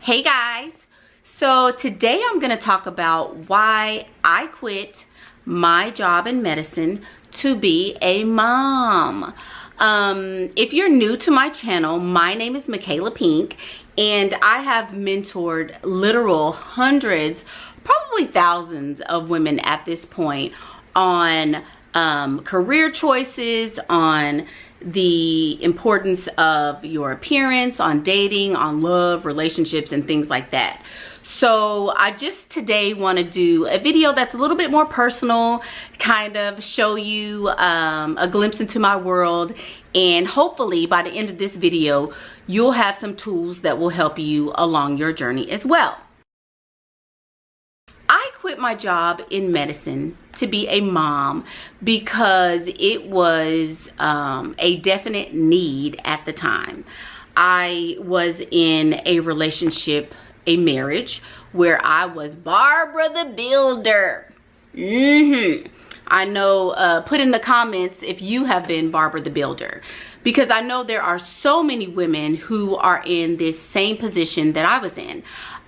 Hey guys, so today I'm going to talk about why I quit my job in medicine to be a mom. If you're new to my channel, my name is Michaela Pink, and I have mentored literal hundreds, probably thousands of women at this point on career choices, on the importance of your appearance, on dating, on love, relationships, and things like that. So I just today want to do a video that's a little bit more personal, kind of show you a glimpse into my world, and hopefully by the end of this video you'll have some tools that will help you along your journey as well. I quit my job in medicine to be a mom because it was a definite need at the time. I was in a relationship, a marriage, where I was Barbara the Builder. I know, put in the comments if you have been Barbara the Builder, because I know there are so many women who are in this same position that I was in.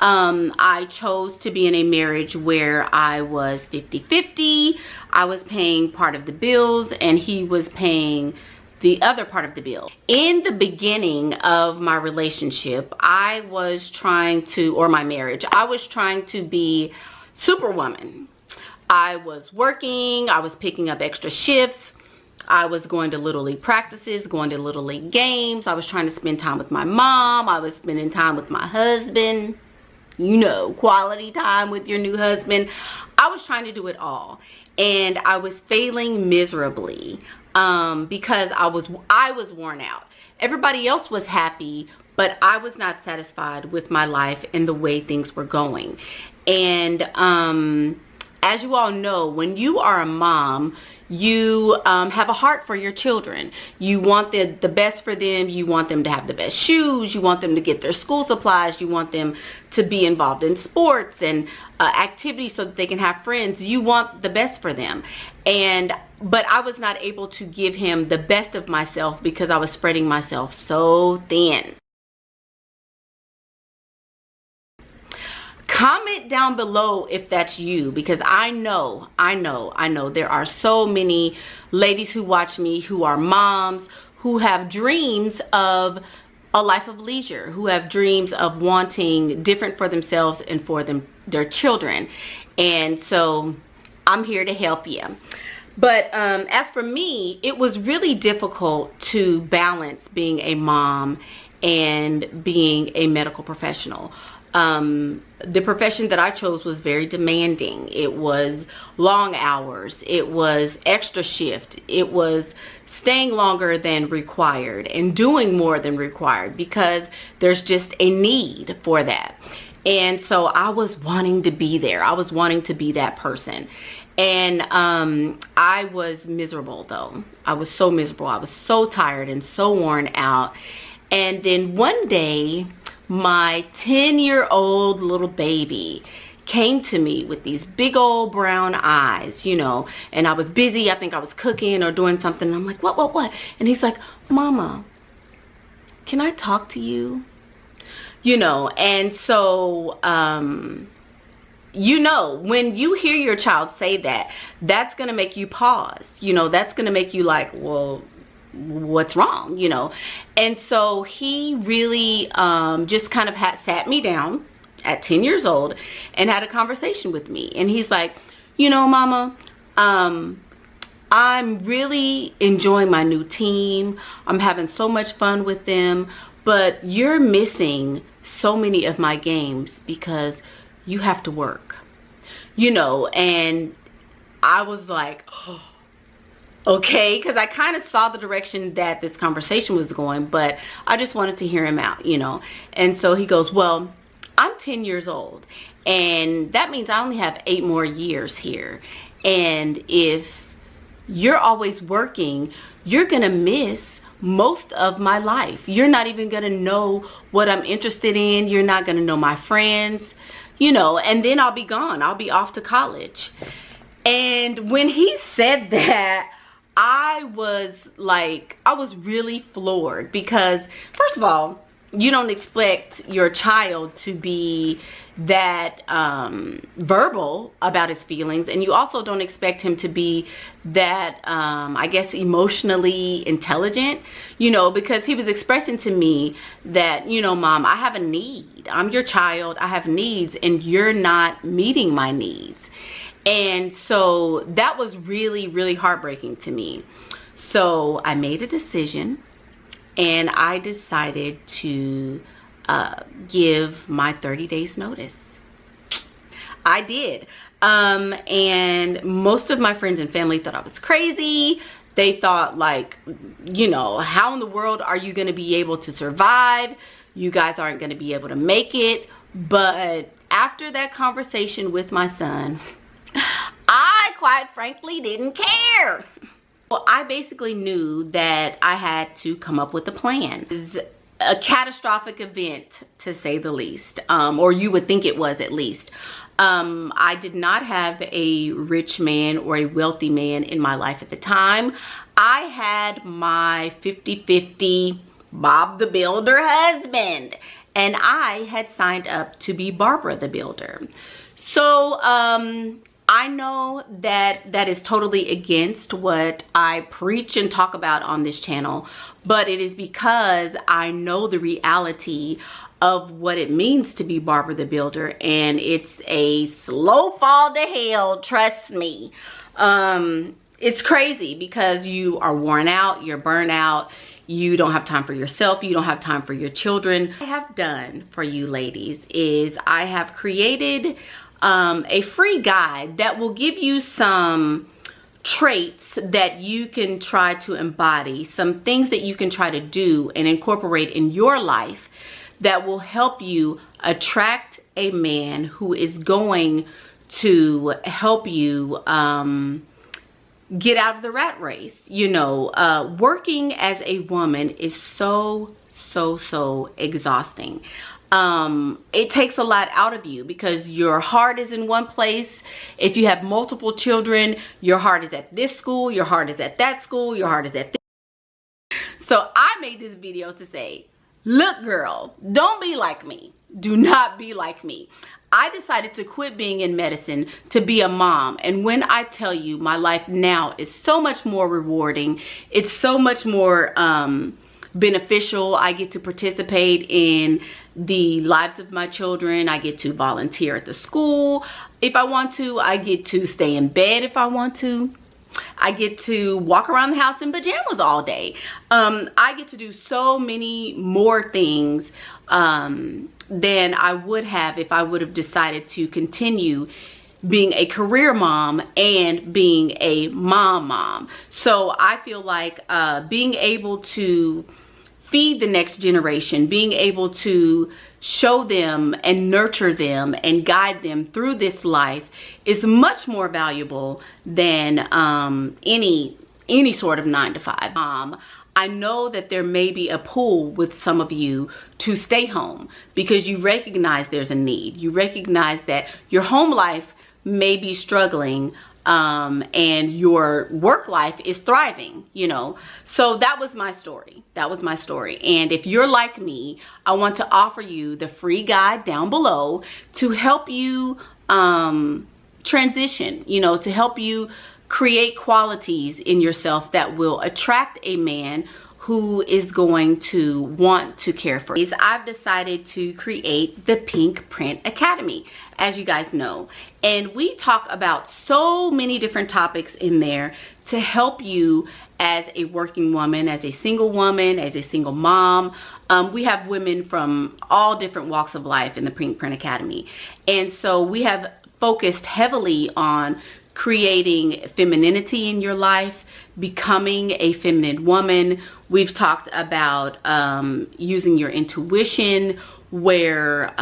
I chose to be in a marriage where I was 50-50. I was paying part of the bills and he was paying the other part of the bill. In the beginning of my relationship, I was trying to, or my marriage, I was trying to be Superwoman. I was working, I was picking up extra shifts, I was going to Little League practices, going to Little League games, I was trying to spend time with my mom, I was spending time with my husband. You know, quality time with your new husband. I was trying to do it all, and I was failing miserably because I was worn out. Everybody else was happy, but I was not satisfied with my life and the way things were going. And as you all know, when you are a mom, you have a heart for your children. You want the best for them. You want them to have the best shoes. You want them to get their school supplies. You want them to be involved in sports and activities so that they can have friends. You want the best for them. But I was not able to give him the best of myself because I was spreading myself so thin. Comment down below if that's you, because I know there are so many ladies who watch me who are moms, who have dreams of a life of leisure, who have dreams of wanting different for themselves and for their children. And so I'm here to help you. But as for me, it was really difficult to balance being a mom and being a medical professional. The profession that I chose was very demanding. It was long hours. It was extra shift. It was staying longer than required and doing more than required because there's just a need for that. And so I was wanting to be there. I was wanting to be that person. And I was miserable though. I was so miserable. I was so tired and so worn out. And then one day, my 10-year-old little baby came to me with these big old brown eyes, you know, and I was busy. I think I was cooking or doing something. And I'm like, what? And he's like, Mama, can I talk to you? You know, and so, you know, when you hear your child say that, that's going to make you pause. You know, that's going to make you like, well, what's wrong, you know? And so he really just kind of sat me down at 10 years old and had a conversation with me. And he's like, you know, Mama, I'm really enjoying my new team. I'm having so much fun with them, but you're missing so many of my games because you have to work, you know? And I was like, oh, okay, because I kind of saw the direction that this conversation was going, but I just wanted to hear him out, you know. And so he goes, well, I'm 10 years old, and that means I only have 8 more years here. And if you're always working, you're going to miss most of my life. You're not even going to know what I'm interested in. You're not going to know my friends, you know, and then I'll be gone. I'll be off to college. And when he said that, I was really floored because, first of all, you don't expect your child to be that verbal about his feelings, and you also don't expect him to be that I guess emotionally intelligent, you know, because he was expressing to me that, you know, Mom, I have a need. I'm your child. I have needs, and you're not meeting my needs. And so that was really, really heartbreaking to me. So I made a decision, and I decided to give my 30 days notice. I did. And most of my friends and family thought I was crazy. They thought, like, you know, how in the world are you going to be able to survive? You guys aren't going to be able to make it. But after that conversation with my son, I quite frankly didn't care. Well, I basically knew that I had to come up with a plan. It was a catastrophic event, to say the least, or you would think it was, at least. I did not have a rich man or a wealthy man in my life at the time. I had my 50-50 Bob the Builder husband, and I had signed up to be Barbara the Builder. So I know that that is totally against what I preach and talk about on this channel, but it is because I know the reality of what it means to be Barbara the Builder, and it's a slow fall to hell, trust me. It's crazy because you are worn out, you're burnt out, you don't have time for yourself, you don't have time for your children. What I have done for you ladies is I have created a free guide that will give you some traits that you can try to embody, some things that you can try to do and incorporate in your life that will help you attract a man who is going to help you get out of the rat race. You know, working as a woman is so exhausting. It takes a lot out of you because your heart is in one place. If you have multiple children, your heart is at this school, your heart is at that school, your heart is at this. So I made this video to say, look girl, don't be like me. Do not be like me. I decided to quit being in medicine to be a mom. And when I tell you my life now is so much more rewarding, it's so much more beneficial. I get to participate in the lives of my children. I get to volunteer at the school if I want to. I get to stay in bed if I want to. I get to walk around the house in pajamas all day. I get to do so many more things than I would have if I would have decided to continue being a career mom and being a mom. So I feel like being able to feed the next generation, being able to show them and nurture them and guide them through this life is much more valuable than any sort of 9-to-5. I know that there may be a pull with some of you to stay home because you recognize there's a need. You recognize that your home life may be struggling and your work life is thriving, you know. So that was my story. That was my story. And if you're like me, I want to offer you the free guide down below to help you transition, you know, to help you create qualities in yourself that will attract a man who is going to want to care for you. I've decided to create the Pink Print Academy, as you guys know. And we talk about so many different topics in there to help you as a working woman, as a single woman, as a single mom. We have women from all different walks of life in the Pink Print Academy. And so we have focused heavily on creating femininity in your life, becoming a feminine woman. We've talked about using your intuition where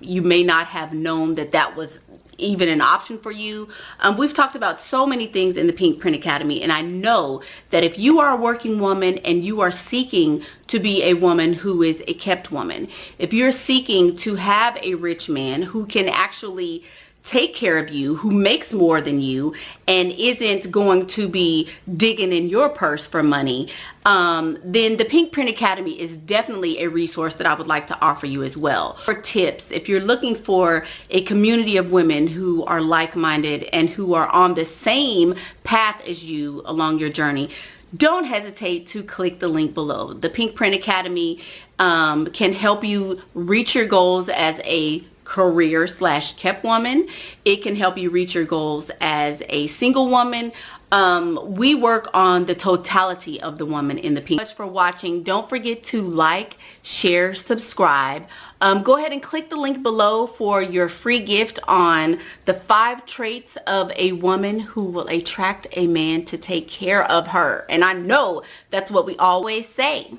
you may not have known that that was even an option for you. We've talked about so many things in the Pink Print Academy, and I know that if you are a working woman and you are seeking to be a woman who is a kept woman, if you're seeking to have a rich man who can actually take care of you, who makes more than you, and isn't going to be digging in your purse for money, then the Pink Print Academy is definitely a resource that I would like to offer you as well. For tips, if you're looking for a community of women who are like-minded and who are on the same path as you along your journey, don't hesitate to click the link below. The Pink Print Academy can help you reach your goals as a career / kept woman. It can help you reach your goals as a single woman. We work on the totality of the woman in the pink. Thanks for watching. Don't forget to like, share, subscribe. Go ahead and click the link below for your free gift on the 5 traits of a woman who will attract a man to take care of her. And I know that's what we always say.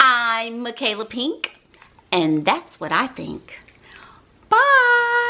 I'm Michaela Pink, and that's what I think. Bye.